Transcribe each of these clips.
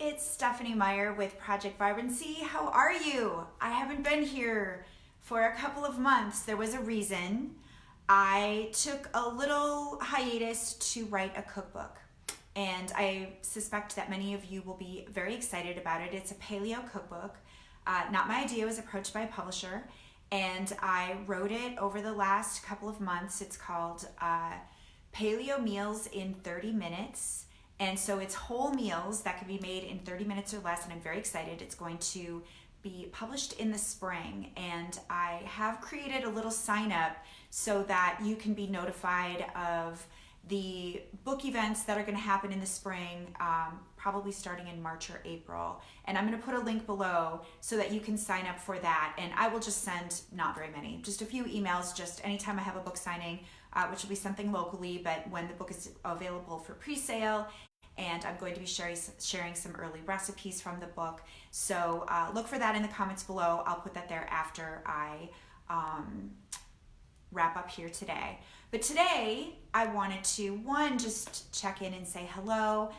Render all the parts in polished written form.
it's Stephanie Meyer with Project Vibrancy. How are you? I haven't been here for a couple of months. There was a reason. I took a little hiatus to write a cookbook, and I suspect that many of you will be very excited about it. It's a paleo cookbook. Not my idea. I was approached by a publisher, and I wrote it over the last couple of months. It's called Paleo Meals in 30 Minutes. And so it's whole meals that can be made in 30 minutes or less, and I'm very excited. It's going to be published in the spring, and I have created a little sign up so that you can be notified of the book events that are going to happen in the spring, probably starting in March or April. And I'm going to put a link below so that you can sign up for that. And I will just send not very many, just a few emails, just anytime I have a book signing, which will be something locally, but when the book is available for pre-sale. And I'm going to be sharing some early recipes from the book. So look for that in the comments below. I'll put that there after I wrap up here today. But today I wanted to, just check in and say hello.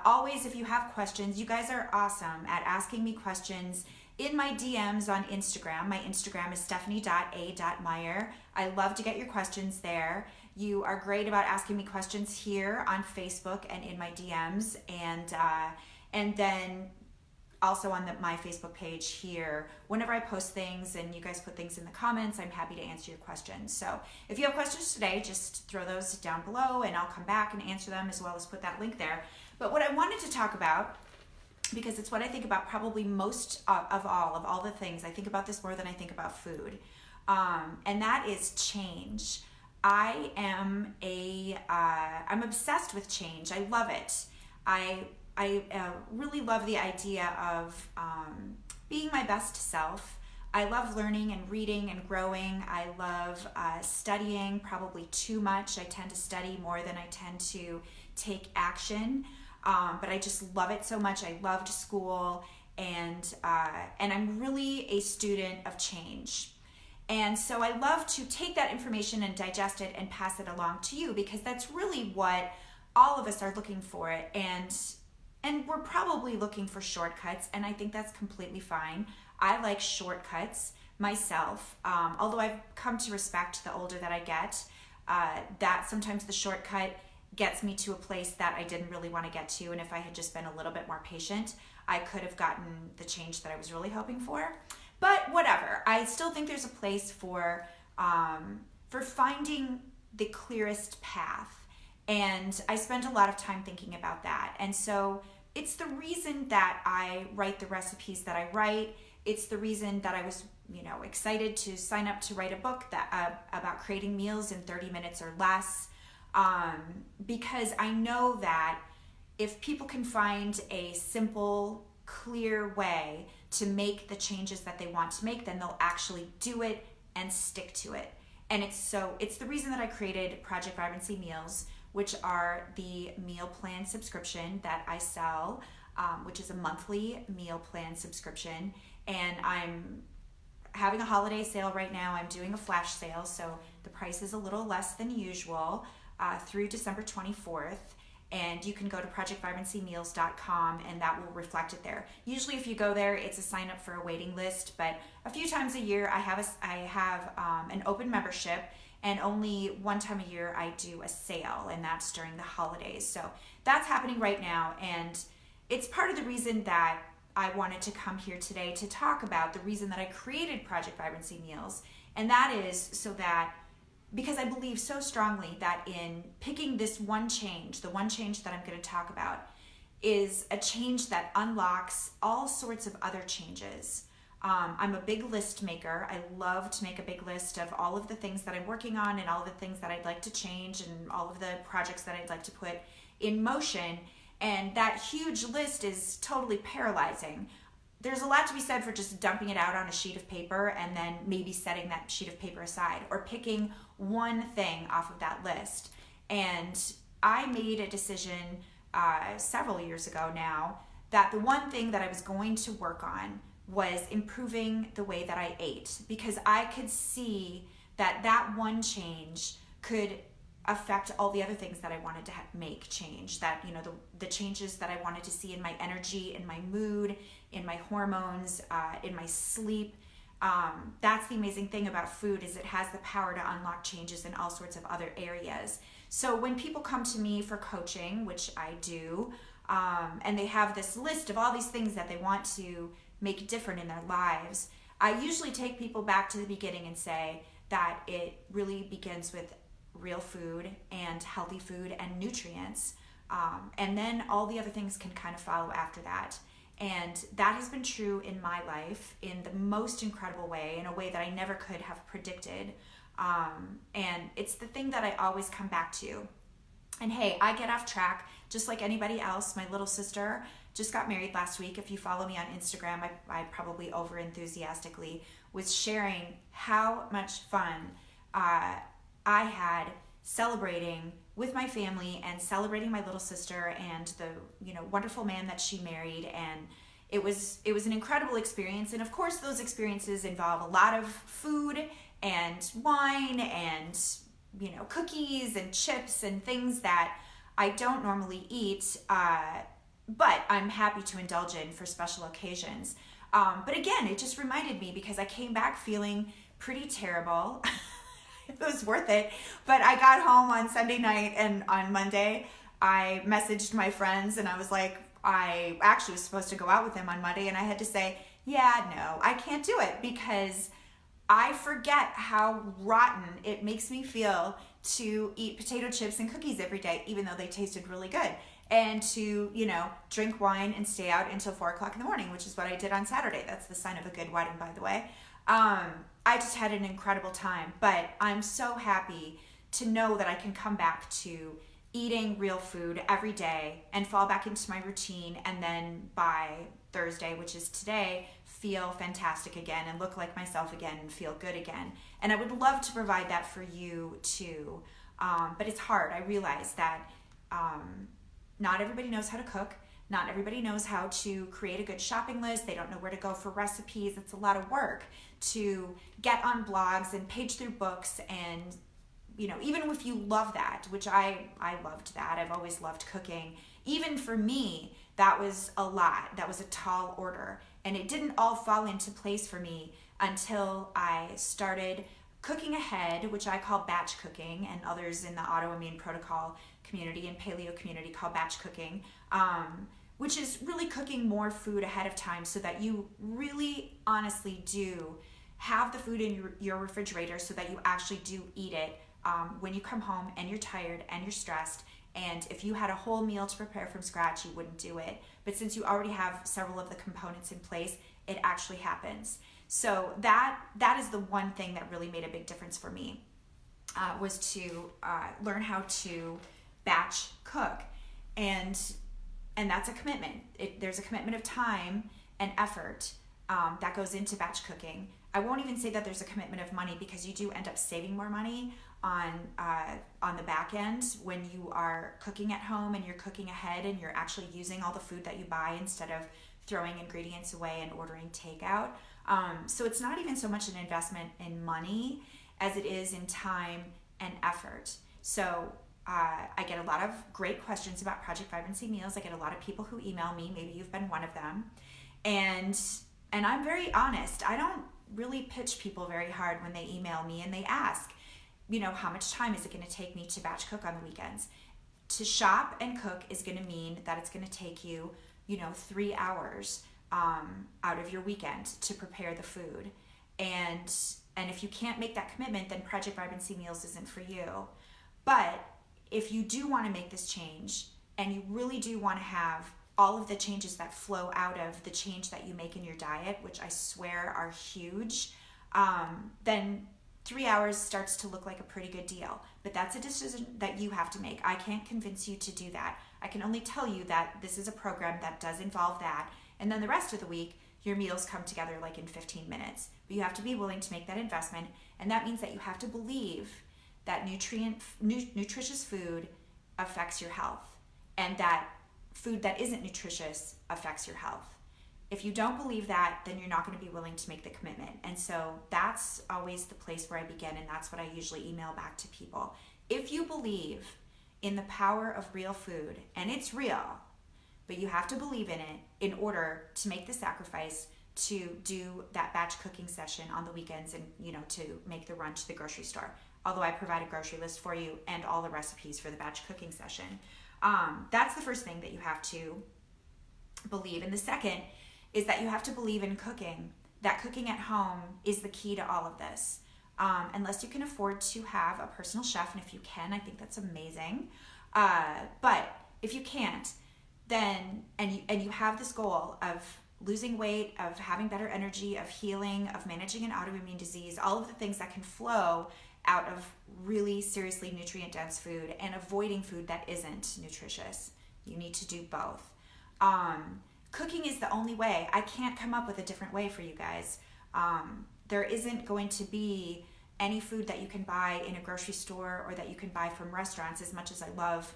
Always, if you have questions, you guys are awesome at asking me questions in my DMs on Instagram. My Instagram is stephanie.a.meyer. I love to get your questions there. You are great about asking me questions here on Facebook and in my DMs, and then also on my Facebook page here. Whenever I post things and you guys put things in the comments, I'm happy to answer your questions. So if you have questions today, just throw those down below and I'll come back and answer them, as well as put that link there. But what I wanted to talk about, because it's what I think about probably most of all the things, I think about this more than I think about food, and that is change. I'm obsessed with change. I love it. I really love the idea of being my best self. I love learning and reading and growing. I love studying, probably too much. I tend to study more than I tend to take action, but I just love it so much. I loved school, and I'm really a student of change. And so I love to take that information and digest it and pass it along to you, because that's really what all of us are looking for. And we're probably looking for shortcuts, and I think that's completely fine. I like shortcuts myself, although I've come to respect, the older that I get, that sometimes the shortcut gets me to a place that I didn't really want to get to, and if I had just been a little bit more patient, I could have gotten the change that I was really hoping for. But whatever, I still think there's a place for finding the clearest path, and I spend a lot of time thinking about that. And so it's the reason that I write the recipes that I write. It's the reason that I was, excited to sign up to write a book that about creating meals in 30 minutes or less, because I know that if people can find a simple, clear way to make the changes that they want to make, then they'll actually do it and stick to it. And it's the reason that I created Project Vibrancy Meals, which are the meal plan subscription that I sell, which is a monthly meal plan subscription. And I'm having a holiday sale right now. I'm doing a flash sale, so the price is a little less than usual through December 24th. And you can go to projectvibrancymeals.com, and that will reflect it there. Usually if you go there, it's a sign up for a waiting list, but a few times a year I have an open membership, and only one time a year I do a sale, and that's during the holidays. So that's happening right now, and it's part of the reason that I wanted to come here today to talk about the reason that I created Project Vibrancy Meals, and that is because I believe so strongly that in picking this one change, the one change that I'm going to talk about, is a change that unlocks all sorts of other changes. I'm a big list maker. I love to make a big list of all of the things that I'm working on and all of the things that I'd like to change and all of the projects that I'd like to put in motion. And that huge list is totally paralyzing. There's a lot to be said for just dumping it out on a sheet of paper and then maybe setting that sheet of paper aside, or picking one thing off of that list. And I made a decision several years ago now that the one thing that I was going to work on was improving the way that I ate, because I could see that one change could affect all the other things that I wanted to make change, that, you know, the changes that I wanted to see in my energy, in my mood, in my hormones, in my sleep. That's the amazing thing about food, is it has the power to unlock changes in all sorts of other areas. So when people come to me for coaching, which I do, and they have this list of all these things that they want to make different in their lives, I usually take people back to the beginning and say that it really begins with real food and healthy food and nutrients. And then all the other things can kind of follow after that. And that has been true in my life in the most incredible way, in a way that I never could have predicted. And it's the thing that I always come back to. And hey, I get off track just like anybody else. My little sister just got married last week. If you follow me on Instagram, I probably over enthusiastically was sharing how much fun I had celebrating with my family and celebrating my little sister and the, you know, wonderful man that she married. And it was an incredible experience. And of course, those experiences involve a lot of food and wine and, you know, cookies and chips and things that I don't normally eat, but I'm happy to indulge in for special occasions. But again, it just reminded me, because I came back feeling pretty terrible. It was worth it. But I got home on Sunday night, and on Monday, I messaged my friends and I was like, I actually was supposed to go out with them on Monday, and I had to say, yeah, no, I can't do it, because I forget how rotten it makes me feel to eat potato chips and cookies every day, even though they tasted really good. And to, you know, drink wine and stay out until 4 o'clock in the morning, which is what I did on Saturday. That's the sign of a good wedding, by the way. I just had an incredible time, but I'm so happy to know that I can come back to eating real food every day and fall back into my routine, and then by Thursday, which is today, feel fantastic again and look like myself again and feel good again. And I would love to provide that for you too. But it's hard. I realize that not everybody knows how to cook. Not everybody knows how to create a good shopping list. They don't know where to go for recipes. It's a lot of work to get on blogs and page through books. And, you know, even if you love that, which I loved that. I've always loved cooking. Even for me, that was a lot. That was a tall order. And it didn't all fall into place for me until I started cooking ahead, which I call batch cooking, and others in the autoimmune protocol community and paleo community call batch cooking, which is really cooking more food ahead of time so that you really honestly do have the food in your refrigerator, so that you actually do eat it when you come home and you're tired and you're stressed. And if you had a whole meal to prepare from scratch, you wouldn't do it. But since you already have several of the components in place, it actually happens. So that is the one thing that really made a big difference for me, was to learn how to batch cook. And that's a commitment. There's a commitment of time and effort that goes into batch cooking. I won't even say that there's a commitment of money, because you do end up saving more money on the back end when you are cooking at home and you're cooking ahead and you're actually using all the food that you buy instead of throwing ingredients away and ordering takeout. So it's not even so much an investment in money as it is in time and effort. So I get a lot of great questions about Project Vibrancy meals. I get a lot of people who email me. Maybe you've been one of them. And I'm very honest. I don't really pitch people very hard when they email me and they ask, you know, how much time is it going to take me to batch cook on the weekends? To shop and cook is going to mean that it's going to take you, you know, 3 hours out of your weekend to prepare the food. And if you can't make that commitment, then Project Vibrancy Meals isn't for you. But if you do want to make this change, and you really do want to have all of the changes that flow out of the change that you make in your diet, which I swear are huge, then 3 hours starts to look like a pretty good deal. But that's a decision that you have to make. I can't convince you to do that. I can only tell you that this is a program that does involve that. And then the rest of the week, your meals come together like in 15 minutes. But you have to be willing to make that investment. And that means that you have to believe that nutritious food affects your health, and that food that isn't nutritious affects your health. If you don't believe that, then you're not going to be willing to make the commitment. And so that's always the place where I begin, and that's what I usually email back to people, If you believe in the power of real food, and it's real, but you have to believe in it in order to make the sacrifice to do that batch cooking session on the weekends and, to make the run to the grocery store. Although I provide a grocery list for you and all the recipes for the batch cooking session. That's the first thing that you have to believe. And the second is that you have to believe in cooking, that cooking at home is the key to all of this. Unless you can afford to have a personal chef, and if you can, I think that's amazing. But if you can't, then, and you have this goal of losing weight, of having better energy, of healing, of managing an autoimmune disease, all of the things that can flow out of really seriously nutrient-dense food and avoiding food that isn't nutritious. You need to do both. Cooking is the only way. I can't come up with a different way for you guys. There isn't going to be any food that you can buy in a grocery store or that you can buy from restaurants, as much as I love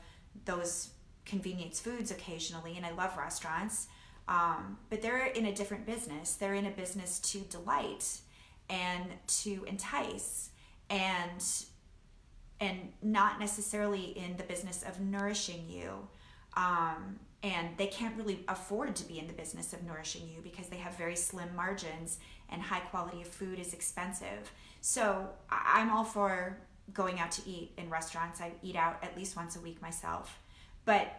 those convenience foods occasionally, and I love restaurants. But they're in a different business. They're in a business to delight and to entice, and not necessarily in the business of nourishing you. And they can't really afford to be in the business of nourishing you because they have very slim margins and high quality of food is expensive. So I'm all for going out to eat in restaurants. I eat out at least once a week myself. But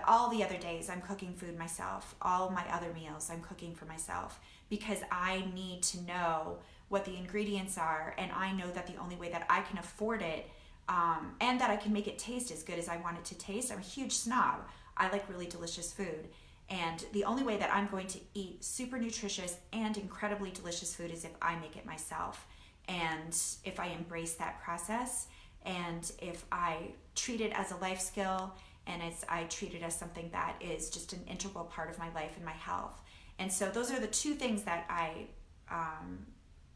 all the other days I'm cooking food myself. All my other meals I'm cooking for myself because I need to know what the ingredients are, and I know that the only way that I can afford it and that I can make it taste as good as I want it to taste. I'm a huge snob. I like really delicious food. And the only way that I'm going to eat super nutritious and incredibly delicious food is if I make it myself. And if I embrace that process, and if I treat it as a life skill, and as I treat it as something that is just an integral part of my life and my health. And so those are the two things that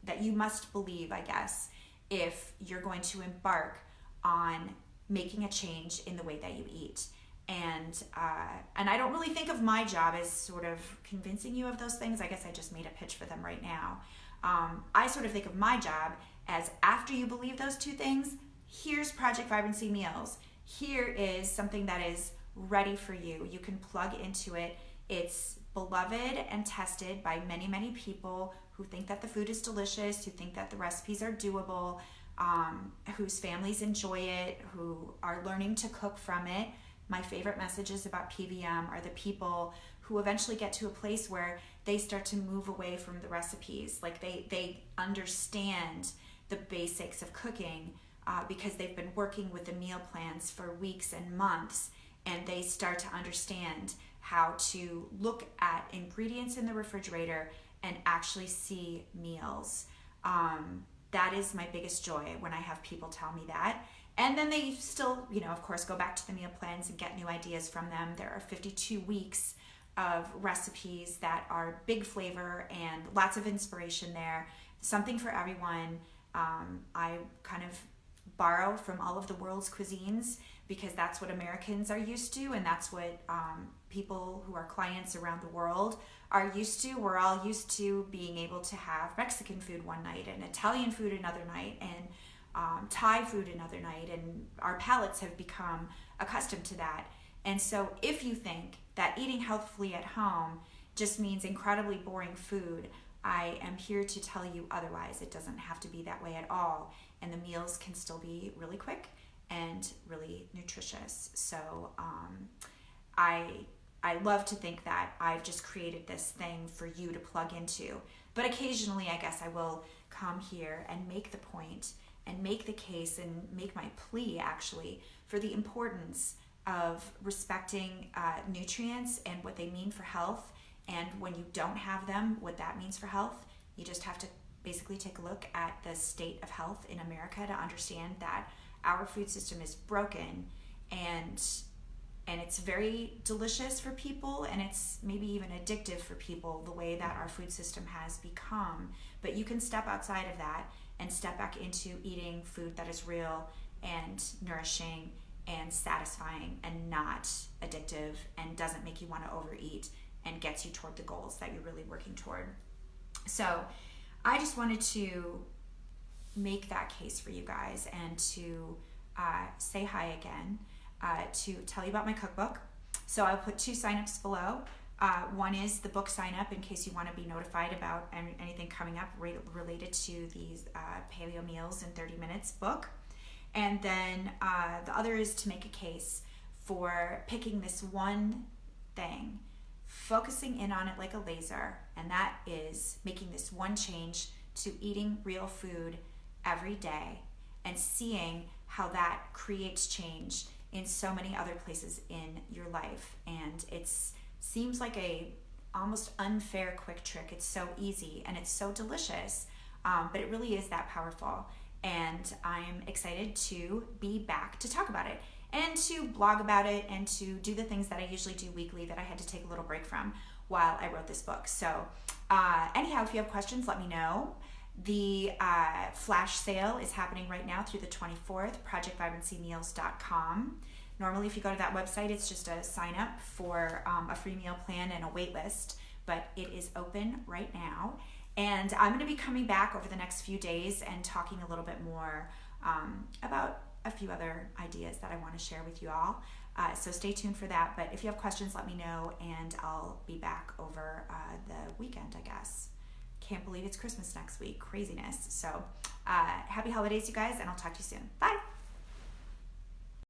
that you must believe, I guess, if you're going to embark on making a change in the way that you eat. And I don't really think of my job as sort of convincing you of those things. I guess I just made a pitch for them right now. I sort of think of my job as, after you believe those two things, here's Project Vibrancy Meals. Here is something that is ready for you. You can plug into it. It's beloved and tested by many, many people who think that the food is delicious, who think that the recipes are doable, whose families enjoy it, who are learning to cook from it. My favorite messages about PVM are the people who eventually get to a place where they start to move away from the recipes. Like they understand the basics of cooking because they've been working with the meal plans for weeks and months, and they start to understand how to look at ingredients in the refrigerator and actually see meals. That is my biggest joy when I have people tell me that. And then they still, of course, go back to the meal plans and get new ideas from them. There are 52 weeks of recipes that are big flavor and lots of inspiration there. Something for everyone. I kind of borrow from all of the world's cuisines because that's what Americans are used to, and that's what people who are clients around the world are used to. We're all used to being able to have Mexican food one night and Italian food another night and Thai food another night, and our palates have become accustomed to that. And so if you think that eating healthfully at home just means incredibly boring food, I am here to tell you otherwise. It doesn't have to be that way at all, and the meals can still be really quick and really nutritious. So I love to think that I've just created this thing for you to plug into. But occasionally, I guess I will come here and make the point and make the case and make my plea, actually, for the importance of respecting nutrients and what they mean for health. And when you don't have them, what that means for health. You just have to basically take a look at the state of health in America to understand that our food system is broken, and it's very delicious for people, and it's maybe even addictive for people, the way that our food system has become. But you can step outside of that and step back into eating food that is real and nourishing and satisfying and not addictive and doesn't make you want to overeat and gets you toward the goals that you're really working toward. So I just wanted to make that case for you guys and to say hi again to tell you about my cookbook. So I'll put 2 signups below. One is the book sign up in case you want to be notified about anything coming up related to these Paleo Meals in 30 Minutes book. And then the other is to make a case for picking this one thing, focusing in on it like a laser, and that is making this one change to eating real food every day and seeing how that creates change in so many other places in your life. And it seems like a almost unfair quick trick. It's so easy and it's so delicious, but it really is that powerful. And I'm excited to be back to talk about it and to blog about it and to do the things that I usually do weekly that I had to take a little break from while I wrote this book. So anyhow, if you have questions, let me know. The flash sale is happening right now through the 24th, projectvibrancymeals.com. Normally, if you go to that website, it's just a sign up for a free meal plan and a wait list, but it is open right now. And I'm going to be coming back over the next few days and talking a little bit more about a few other ideas that I want to share with you all. So stay tuned for that. But if you have questions, let me know, and I'll be back over the weekend, I guess. Can't believe it's Christmas next week. Craziness. So happy holidays, you guys, and I'll talk to you soon. Bye.